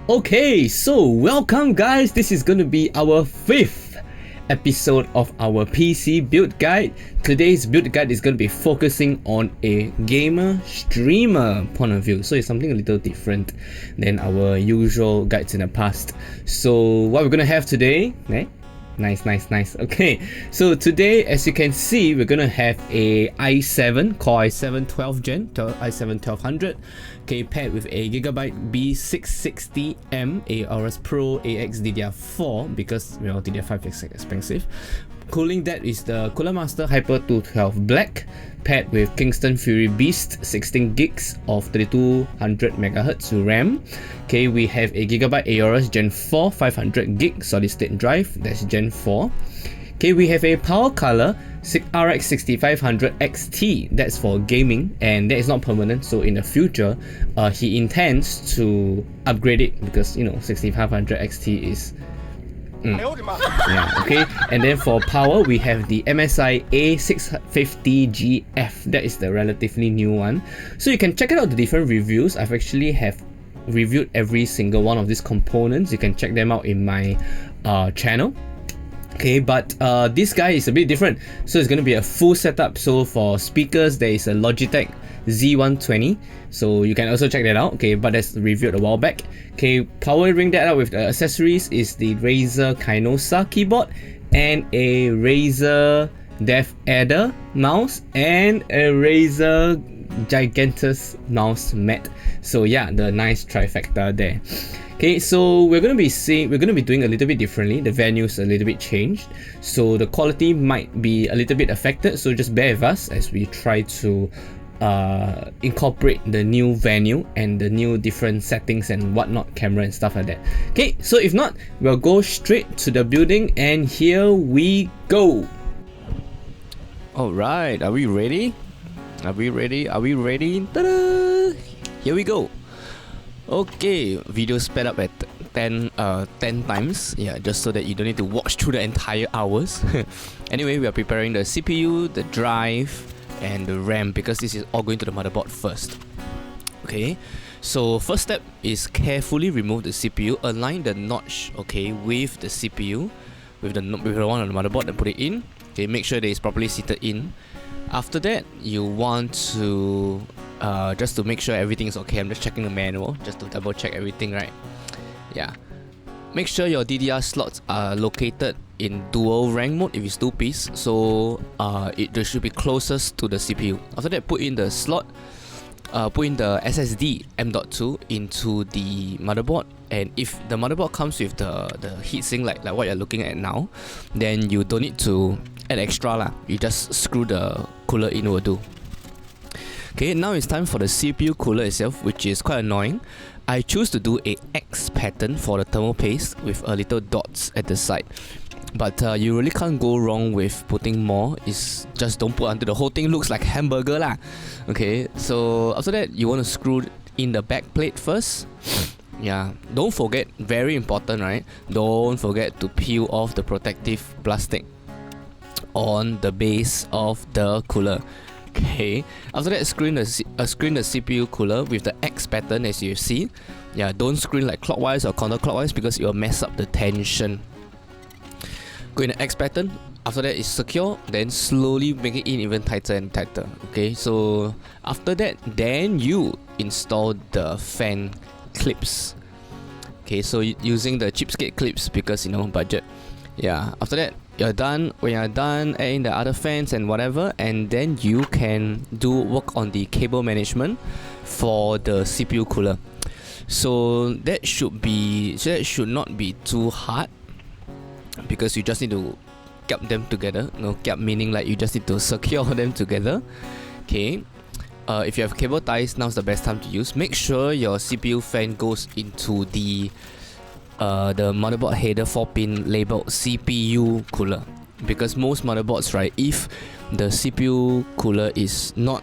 Okay, so welcome guys. This is going to be our 5th episode of our PC build guide. Today's build guide is going to be focusing on a gamer streamer point of view. So it's something a little different than our usual guides in the past. So what we're going to have today, Nice. Okay, so today, as you can see, we're gonna have a i7 Core i7 12th Gen, i7 1200, okay, paired with a Gigabyte B660M Aorus Pro AX DDR4 because DDR5 is expensive. Cooling that is the Cooler Master Hyper 212 Black, paired with Kingston Fury Beast 16 gigs of 3200 MHz RAM. Okay, we have a Gigabyte Aorus Gen 4 500 gig solid state drive, that's Gen 4. Okay, we have a Power Color RX 6500 XT, that's for gaming, and that is not permanent, so in the future he intends to upgrade it because 6500 XT is yeah, okay. And then for power, we have the MSI A650GF. That is the relatively new one. So you can check out the different reviews. I've actually have reviewed every single one of these components. You can check them out in my channel. Okay, but this guy is a bit different. So it's going to be a full setup. So for speakers, there is a Logitech Z120. So you can also check that out. Okay, but that's reviewed a while back. Okay, powering that up with the accessories is the Razer Kynosa keyboard and a Razer DeathAdder mouse and a Razer Gigantus mouse mat. So yeah, the nice trifecta there. Okay, so we're gonna be doing a little bit differently. The venue's a little bit changed, so the quality might be a little bit affected. So just bear with us as we try to incorporate the new venue and the new different settings and whatnot, camera and stuff like that. Okay, so if not, we'll go straight to the building, and here we go. All right, are we ready? Are we ready? Ta-da! Here we go. Okay, video sped up at 10 times, yeah, just so that you don't need to watch through the entire hours. Anyway, we are preparing the CPU, the drive, and the RAM because this is all going to the motherboard first. Okay, so first step is carefully remove the CPU, align the notch, okay, with the CPU, with the one on the motherboard, and put it in. Okay, make sure that it's properly seated in. After that, you want to just to make sure everything is okay. I'm just checking the manual just to double check everything, right? Yeah. Make sure your DDR slots are located in dual rank mode if it's 2-piece, so they should be closest to the CPU. After that, put in the slot, put in the SSD M.2 into the motherboard, and if the motherboard comes with the heatsink like what you're looking at now, then you don't need to add extra lah. You just screw the cooler in will do. Okay, now it's time for the CPU cooler itself, which is quite annoying. I choose to do a X pattern for the thermal paste with a little dots at the side. But you really can't go wrong with putting more. It's just don't put until the whole thing looks like hamburger lah. Okay, so after that, you want to screw in the back plate first. Yeah, don't forget, very important, right? Don't forget to peel off the protective plastic on the base of the cooler. Okay, after that, screen the CPU cooler with the X pattern as you see. Yeah, don't screen like clockwise or counterclockwise because it will mess up the tension. Go in the X pattern. After that, it's secure. Then slowly make it in even tighter and tighter. Okay, so after that, then you install the fan clips. Okay, so using the cheapskate clips because budget. Yeah, after that, you're done. When you're done, add in the other fans and whatever, and then you can do work on the cable management for the CPU cooler. So that should not be too hard because you just need to cap them together. Cap meaning like you just need to secure them together. Okay. If you have cable ties, now's the best time to use. Make sure your CPU fan goes into the motherboard header 4-pin labeled CPU cooler, because most motherboards, right, if the CPU cooler is not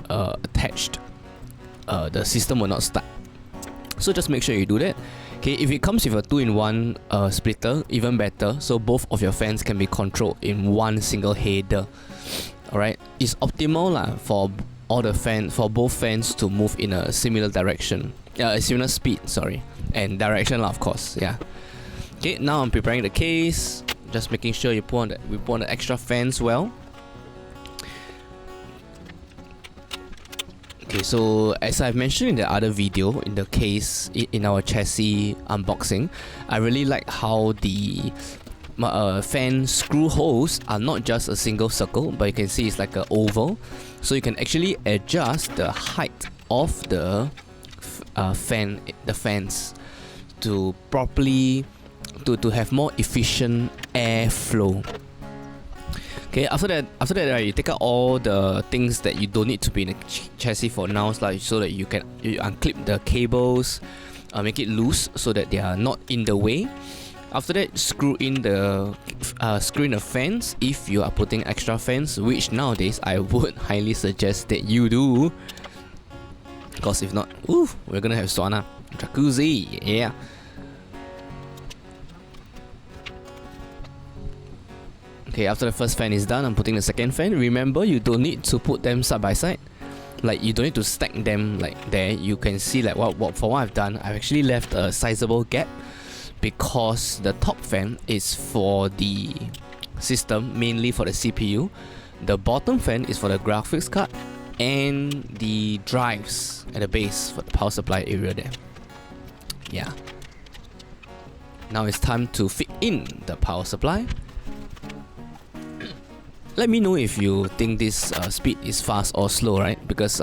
attached, the system will not start. So just make sure you do that. Okay, if it comes with a 2-in-1 splitter, even better, so both of your fans can be controlled in one single header. Alright, it's optimal lah for both fans to move in a similar direction, a similar speed, sorry, and direction of course. Yeah. Okay, now I'm preparing the case, just making sure we put on the extra fans well. Okay, so as I've mentioned in the other video, in the case in our chassis unboxing, I really like how the fan screw holes are not just a single circle, but you can see it's like an oval, so you can actually adjust the height of the fans to properly to have more efficient airflow. Okay, after that, right, you take out all the things that you don't need to be in the chassis for now, like so that you can unclip the cables, make it loose so that they are not in the way. After that, screw in the fans if you are putting extra fans, which nowadays I would highly suggest that you do, because if not, we're gonna have sauna, jacuzzi, yeah. Okay, after the first fan is done, I'm putting the second fan. Remember, you don't need to put them side by side. Like, you don't need to stack them like there. You can see like for what I've done, I've actually left a sizable gap because the top fan is for the system, mainly for the CPU. The bottom fan is for the graphics card and the drives at the base for the power supply area there. Yeah. Now it's time to fit in the power supply. Let me know if you think this speed is fast or slow, right? Because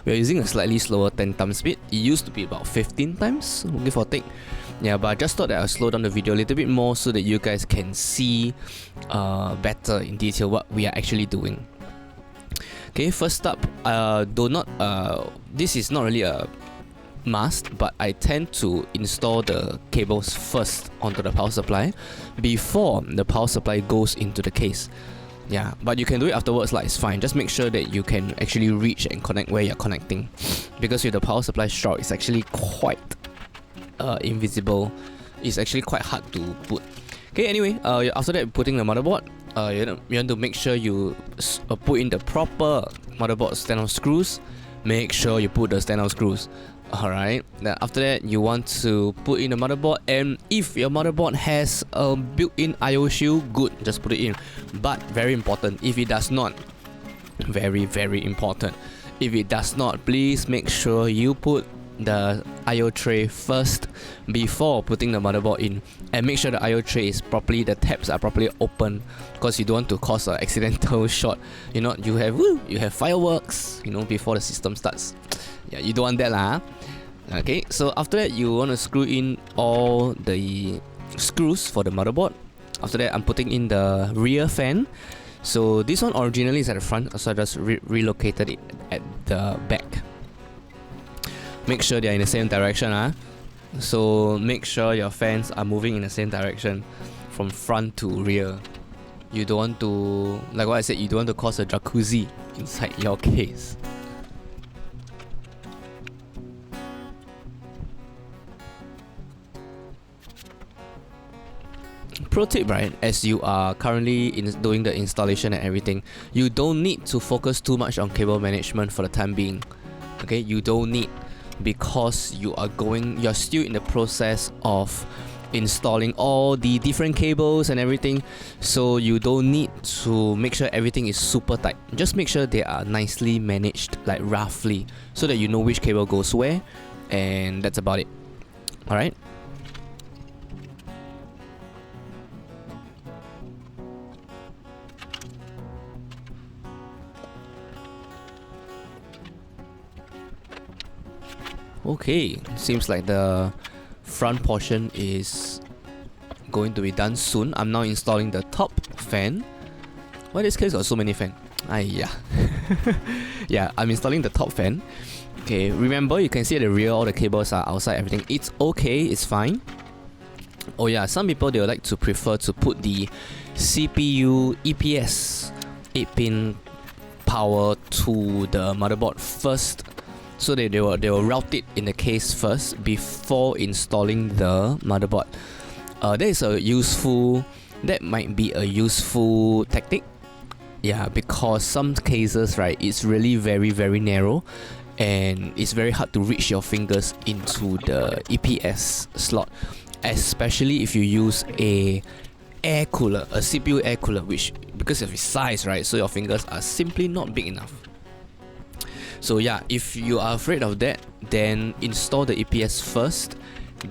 we're using a slightly slower 10 times speed. It used to be about 15 times, give or take. Yeah, but I just thought that I'll slow down the video a little bit more so that you guys can see better in detail what we are actually doing. Okay, first up, this is not really a must, but I tend to install the cables first onto the power supply before the power supply goes into the case. Yeah, but you can do it afterwards, like it's fine. Just make sure that you can actually reach and connect where you're connecting, because with the power supply shroud, it's actually quite invisible. It's actually quite hard to put. Okay, anyway, after that, putting the motherboard, you want to make sure you put in the proper motherboard stand-on screws. Make sure you put the stand-on screws. Alright, then after that, you want to put in the motherboard, and if your motherboard has a built-in IO shield, good, just put it in. But very important, if it does not, very important, if it does not, please make sure you put the IO tray first before putting the motherboard in, and make sure the IO tray is properly, the tabs are properly open, because you don't want to cause an accidental short. You know, you have fireworks, before the system starts. Yeah, you don't want that lah. Okay, so after that, you want to screw in all the screws for the motherboard. After that, I'm putting in the rear fan. So this one originally is at the front, so I just relocated it at the back. Make sure they are in the same direction. So make sure your fans are moving in the same direction from front to rear. You don't want to, like what I said, you don't want to cause a jacuzzi inside your case. Pro tip, right, as you are currently doing the installation and everything, you don't need to focus too much on cable management for the time being. Okay, you don't need, because you're still in the process of installing all the different cables and everything, so you don't need to make sure everything is super tight. Just make sure they are nicely managed, like roughly, so that you know which cable goes where, and that's about it. Alright. Okay, seems like the front portion is going to be done soon. I'm now installing the top fan. Why this case got so many fans? Yeah. Yeah, I'm installing the top fan. Okay, remember, you can see at the rear all the cables are outside, everything. It's okay, it's fine. Oh yeah, some people, they would like to prefer to put the CPU EPS 8-pin power to the motherboard first, so that they will route it in the case first before installing the motherboard. That might be a useful tactic. Yeah, because some cases, right, it's really very narrow, and it's very hard to reach your fingers into the EPS slot, especially if you use a air cooler, a CPU air cooler, which because of its size, right, so your fingers are simply not big enough. So yeah, if you are afraid of that, then install the EPS first,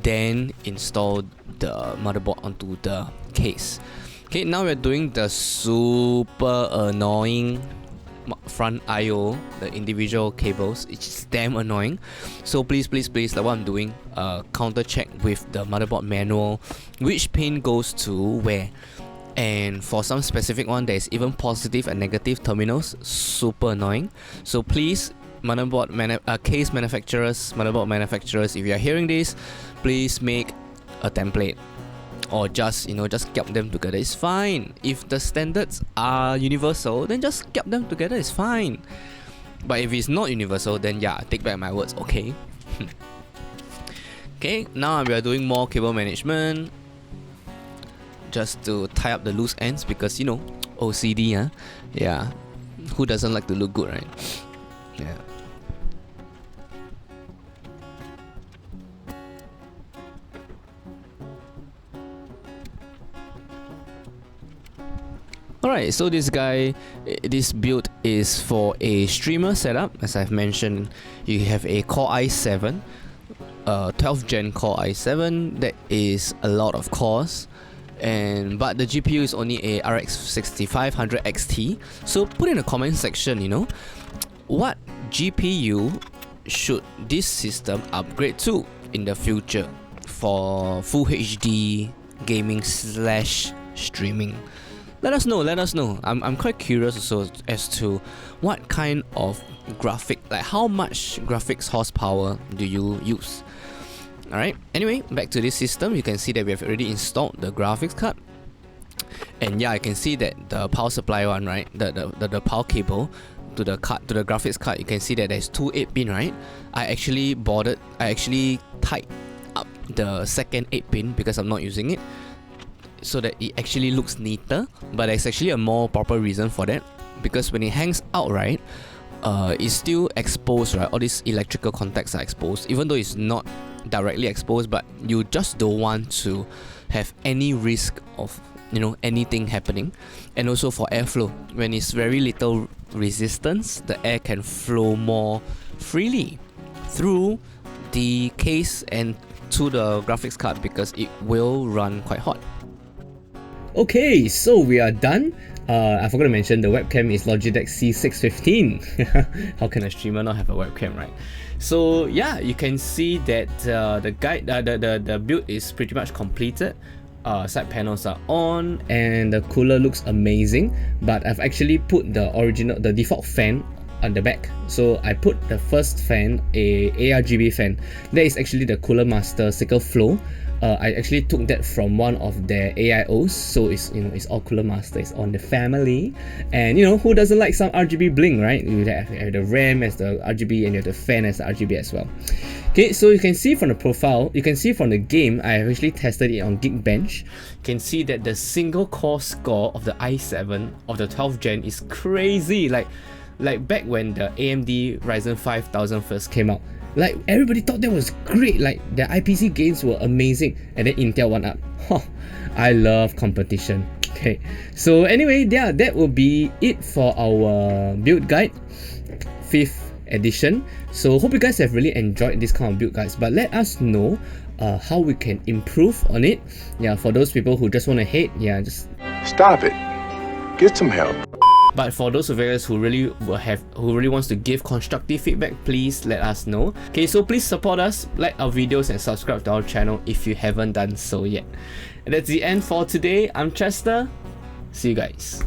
then install the motherboard onto the case. Okay, now we're doing the super annoying front IO, the individual cables. It's damn annoying. So please, like what I'm doing, counter check with the motherboard manual which pin goes to where. And for some specific one, there's even positive and negative terminals. Super annoying. So please, case manufacturers, motherboard manufacturers, if you are hearing this, please make a template, or just keep them together. It's fine. If the standards are universal, then just keep them together. It's fine. But if it's not universal, then yeah, take back my words. Okay. Okay. Now we are doing more cable management, just to tie up the loose ends, because OCD, huh? Yeah, who doesn't like to look good, right? Yeah. Alright, so this build is for a streamer setup. As I've mentioned, you have a Core i7, 12th gen Core i7. That is a lot of cores, but the GPU is only a RX 6500 XT. So put in the comment section, what GPU should this system upgrade to in the future for full HD gaming / streaming. Let us know. I'm quite curious also as to what kind of how much graphics horsepower do you use. Alright, anyway, back to this system. You can see that we have already installed the graphics card. And yeah, I can see that the power supply one, right? The power cable to the graphics card, you can see that there's two 8-pin, right? I actually tied up the second 8-pin because I'm not using it, so that it actually looks neater. But there's actually a more proper reason for that, because when it hangs out, right, it's still exposed, right? All these electrical contacts are exposed, even though it's not directly exposed, but you just don't want to have any risk of anything happening. And also for airflow, when it's very little resistance, the air can flow more freely through the case and to the graphics card, because it will run quite hot. Okay, so we are done. I forgot to mention the webcam is Logitech C615. How can a streamer not have a webcam, right? So yeah, you can see that the build is pretty much completed. Side panels are on and the cooler looks amazing, but I've actually put the default fan on the back. So I put the first fan, a ARGB fan. That is actually the Cooler Master Sickle Flow. I actually took that from one of their AIOs, so it's all Cooler Master, it's on the family. And who doesn't like some RGB bling, right? You have the RAM as the RGB and you have the fan as the RGB as well. Okay, so you can see from the profile, you can see from the game, I have actually tested it on Geekbench. You can see that the single core score of the i7 of the 12th gen is crazy. Like back when the AMD Ryzen 5000 first came out, like everybody thought that was great, like the IPC games were amazing, and then Intel won up. I love competition. Okay, so anyway, yeah, that will be it for our build guide, 5th edition. So hope you guys have really enjoyed this kind of build guides, but let us know how we can improve on it. Yeah, for those people who just want to hate, yeah, just stop it, get some help. But for those of you guys who really wants to give constructive feedback, please let us know. Okay, so please support us, like our videos and subscribe to our channel if you haven't done so yet. And that's the end for today. I'm Chester. See you guys.